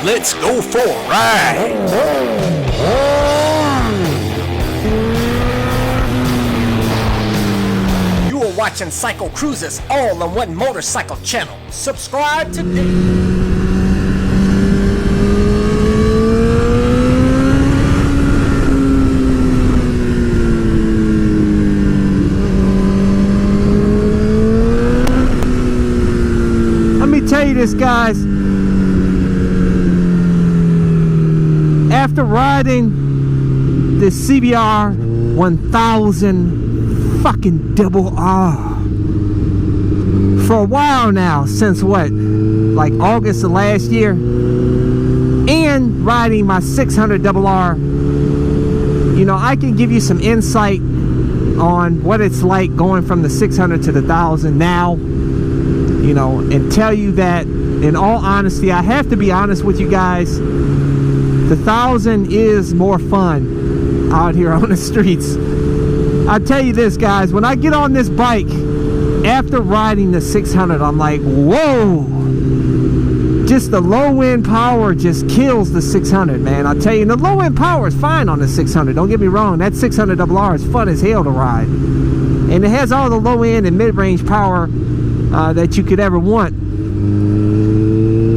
Let's go for a ride. You are watching CycleCruza's all-in-one motorcycle channel. Subscribe today. Let me tell you this, guys. After riding the CBR1000 fucking rr for a while now, since what, like August of last year, and riding my 600rr, you know, I can give you some insight on what it's like going from the 600 to the 1000 now, you know, and tell you that in all honesty, I have to be honest with you guys, the 1000 is more fun out here on the streets. I'll tell you this, guys, when I get on this bike after riding the 600, I'm like, whoa, just the low end power just kills the 600, man. I'll tell you, the low end power is fine on the 600, don't get me wrong. That 600rr is fun as hell to ride, and it has all the low end and mid-range power that you could ever want.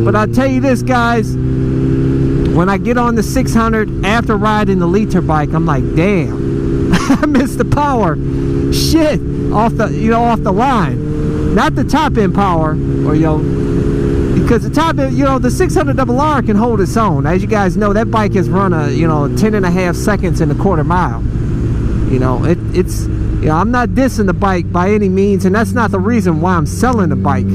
But I'll tell you this, guys, when I get on the 600 after riding the liter bike, I'm like, damn, I missed the power. Shit, off the, you know, off the line. Not the top end power, or, you know, because the top end, you know, the 600rr can hold its own. As you guys know, that bike has run a, you know, 10.5 seconds in a quarter mile. You know, it's, you know, I'm not dissing the bike by any means, and that's not the reason why I'm selling the bike.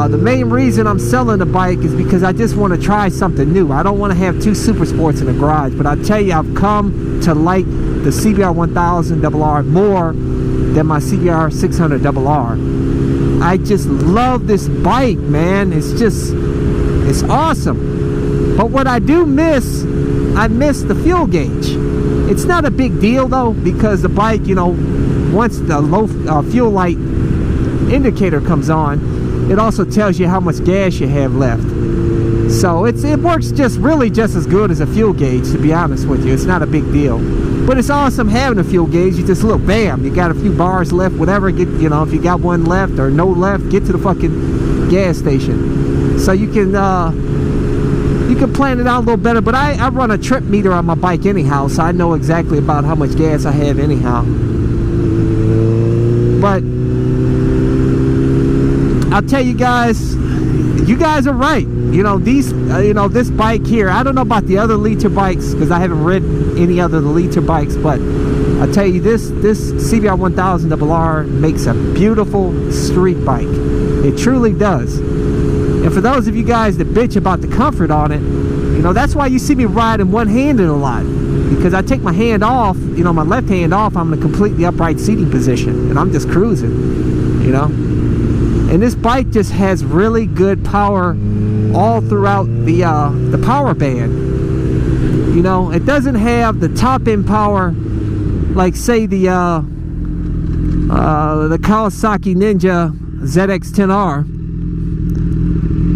The main reason I'm selling the bike is because I just want to try something new. I don't want to have two super sports in the garage, but I'll tell you, I've come to like the CBR1000rr more than my CBR600rr. I just love this bike, man. It's just, it's awesome. But what I do miss, I miss the fuel gauge. It's not a big deal though, because the bike, you know, once the low fuel light indicator comes on, it also tells you how much gas you have left. So it works just really just as good as a fuel gauge, to be honest with you. It's not a big deal. But it's awesome having a fuel gauge. You just look, bam, you got a few bars left, whatever, get, you know, if you got one left or no left, get to the fucking gas station. So you can plan it out a little better. But I run a trip meter on my bike anyhow, so I know exactly about how much gas I have anyhow. But I'll tell you guys are right. You know, these, you know, this bike here, I don't know about the other liter bikes because I haven't ridden any other liter bikes, but I'll tell you, this CBR1000rr makes a beautiful street bike. It truly does. And for those of you guys that bitch about the comfort on it, you know, that's why you see me riding one-handed a lot, because I take my hand off, you know, my left hand off, I'm in a completely upright seating position, and I'm just cruising, you know. And this bike just has really good power all throughout the power band. You know, it doesn't have the top end power like, say, the Kawasaki Ninja ZX10R.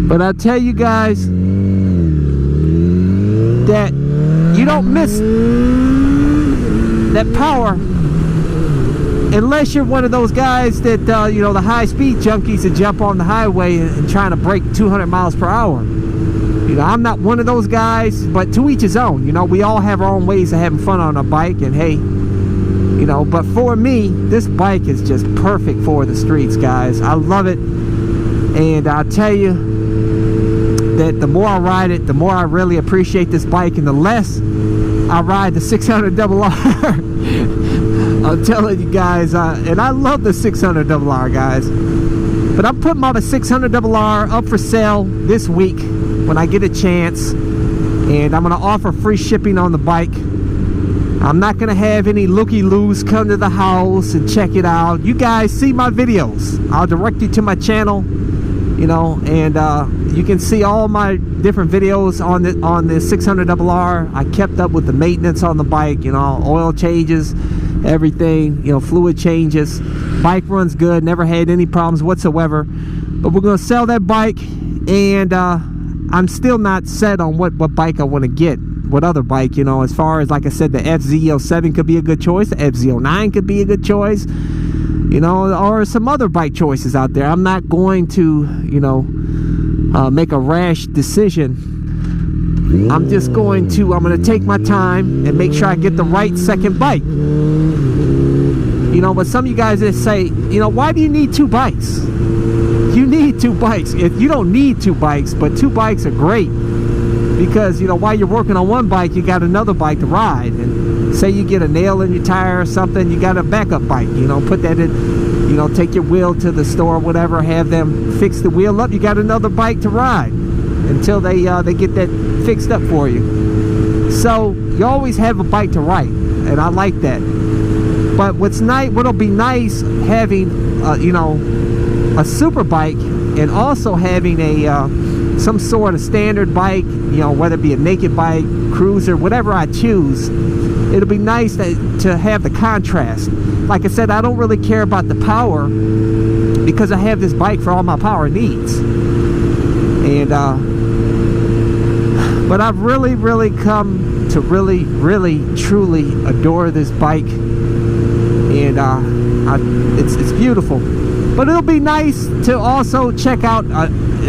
But I'll tell you guys that you don't miss that power unless you're one of those guys that, you know, the high-speed junkies that jump on the highway and trying to break 200 miles per hour. You know, I'm not one of those guys, but to each his own. You know, we all have our own ways of having fun on a bike, and hey, you know, but for me, this bike is just perfect for the streets, guys. I love it, and I'll tell you that the more I ride it, the more I really appreciate this bike, and the less I ride the 600rr. I'm telling you guys, and I love the 600rr, guys. But I'm putting my 600rr up for sale this week when I get a chance, and I'm going to offer free shipping on the bike. I'm not going to have any looky-loos come to the house and check it out. You guys see my videos. I'll direct you to my channel, you know, and you can see all my different videos on the 600rr. I kept up with the maintenance on the bike, you know, oil changes, everything, you know, fluid changes. Bike runs good, never had any problems whatsoever. But we're going to sell that bike, and I'm still not set on what bike I want to get. What other bike, you know, as far as, like I said, the FZ07 could be a good choice, the FZ09 could be a good choice, you know, or some other bike choices out there. I'm not going to, you know, make a rash decision. I'm just going to take my time and make sure I get the right second bike. You know, but some of you guys that say, you know, why do you need two bikes? You need two bikes. If you don't need two bikes, but two bikes are great. Because, you know, while you're working on one bike, you got another bike to ride. And say you get a nail in your tire or something, you got a backup bike. You know, put that in, you know, take your wheel to the store or whatever, have them fix the wheel up. You got another bike to ride until they get that fixed up for you. So you always have a bike to ride, and I like that. But what'll be nice having, you know, a super bike and also having a some sort of standard bike, you know, whether it be a naked bike, cruiser, whatever I choose. It'll be nice to have the contrast. Like I said, I don't really care about the power because I have this bike for all my power needs. And but I've really come to really truly adore this bike, and it's beautiful. But it'll be nice to also check out,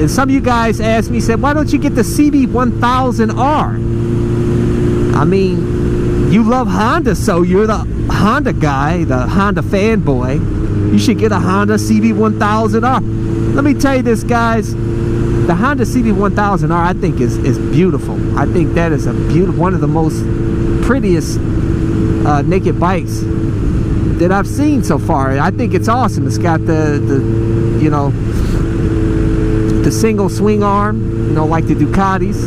some of you guys asked me, said, why don't you get the CB1000rr? I mean, you love Honda, so you're the Honda guy, the Honda fanboy. You should get a Honda CB1000rr. Let me tell you this, guys. The Honda CB1000rr, I think, is beautiful. I think that is one of the most prettiest naked bikes that I've seen so far. I think it's awesome. It's got the you know, the single swing arm, you know, like the Ducatis.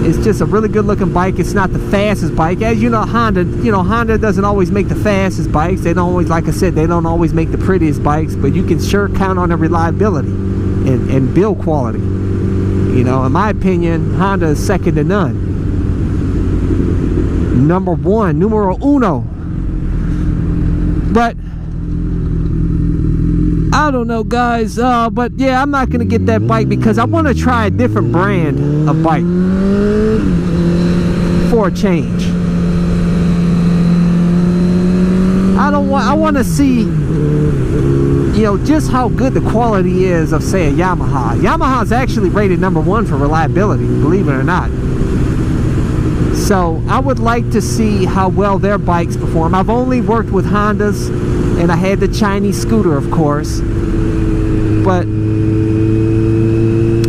It's just a really good looking bike. It's not the fastest bike. As you know, Honda doesn't always make the fastest bikes. They don't always, like I said, they don't always make the prettiest bikes, but you can sure count on their reliability and build quality. You know, in my opinion, Honda is second to none. Number one, numero uno. But I don't know, guys, but yeah, I'm not gonna get that bike because I want to try a different brand of bike for a change. I want to see, you know, just how good the quality is of, say, a Yamaha. Yamaha is actually rated #1 for reliability, believe it or not. So I would like to see how well their bikes perform. I've only worked with Hondas, and I had the Chinese scooter, of course. But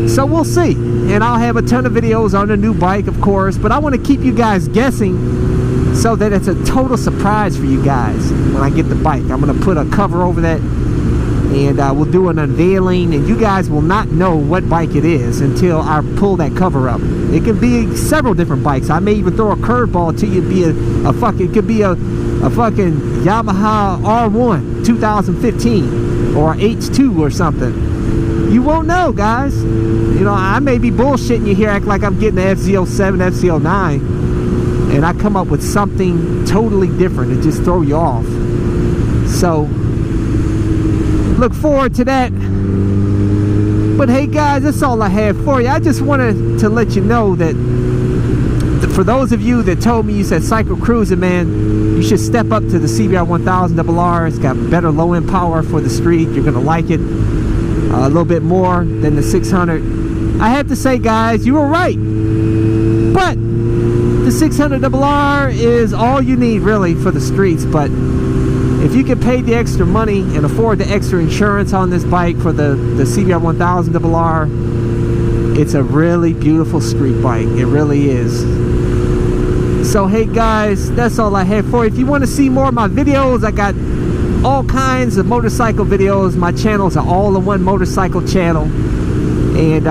so we'll see. And I'll have a ton of videos on the new bike, of course. But I want to keep you guys guessing so that it's a total surprise for you guys when I get the bike. I'm going to put a cover over that, and we'll do an unveiling, and you guys will not know what bike it is until I pull that cover up. It can be several different bikes. I may even throw a curveball to you. It could be a fucking Yamaha R1 2015 or H2 or something. You won't know, guys. You know, I may be bullshitting you here, act like I'm getting the FZ07, FZ09, and I come up with something totally different and just throw you off. So look forward to that. But hey, guys, that's all I have for you. I just wanted to let you know that for those of you that told me, you said, CycleCruza, man, you should step up to the CBR1000rr. It's got better low-end power for the street. You're going to like it a little bit more than the 600. I have to say, guys, you were right. But the 600rr is all you need, really, for the streets. But if you can pay the extra money and afford the extra insurance on this bike for the CBR1000rr, it's a really beautiful street bike. It really is. So hey, guys, that's all I have for you. If you want to see more of my videos, I got all kinds of motorcycle videos. My channels are all-in-one motorcycle channel, and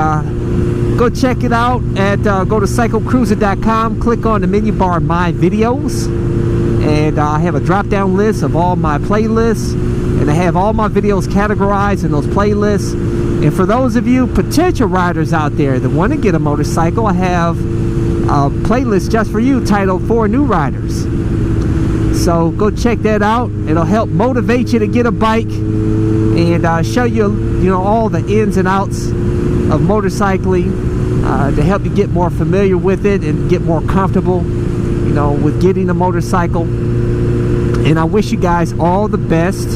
go check it out at go to CycleCruza.com, click on the menu bar My Videos, and I have a drop-down list of all my playlists, and I have all my videos categorized in those playlists. And for those of you potential riders out there that want to get a motorcycle, I have a playlist just for you titled For New Riders. So go check that out. It'll help motivate you to get a bike and show you, you know, all the ins and outs of motorcycling to help you get more familiar with it and get more comfortable, you know, with getting a motorcycle. And I wish you guys all the best.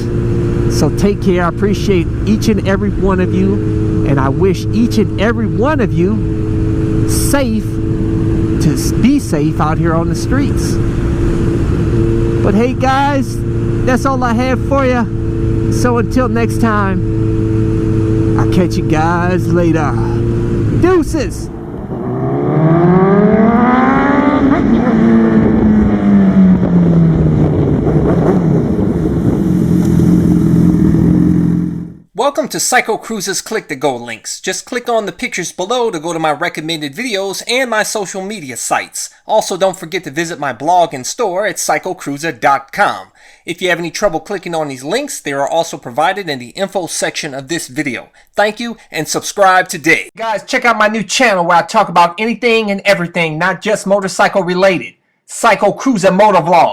So take care. I appreciate each and every one of you, and I wish each and every one of you to be safe out here on the streets. But hey guys, that's all I have for you. So until next time, I'll catch you guys later. Deuces. Welcome to CycleCruza's Click to Go links. Just click on the pictures below to go to my recommended videos and my social media sites. Also, don't forget to visit my blog and store at CycleCruza.com. If you have any trouble clicking on these links, they are also provided in the info section of this video. Thank you and subscribe today. Guys, check out my new channel where I talk about anything and everything, not just motorcycle related. CycleCruza MotoVlog.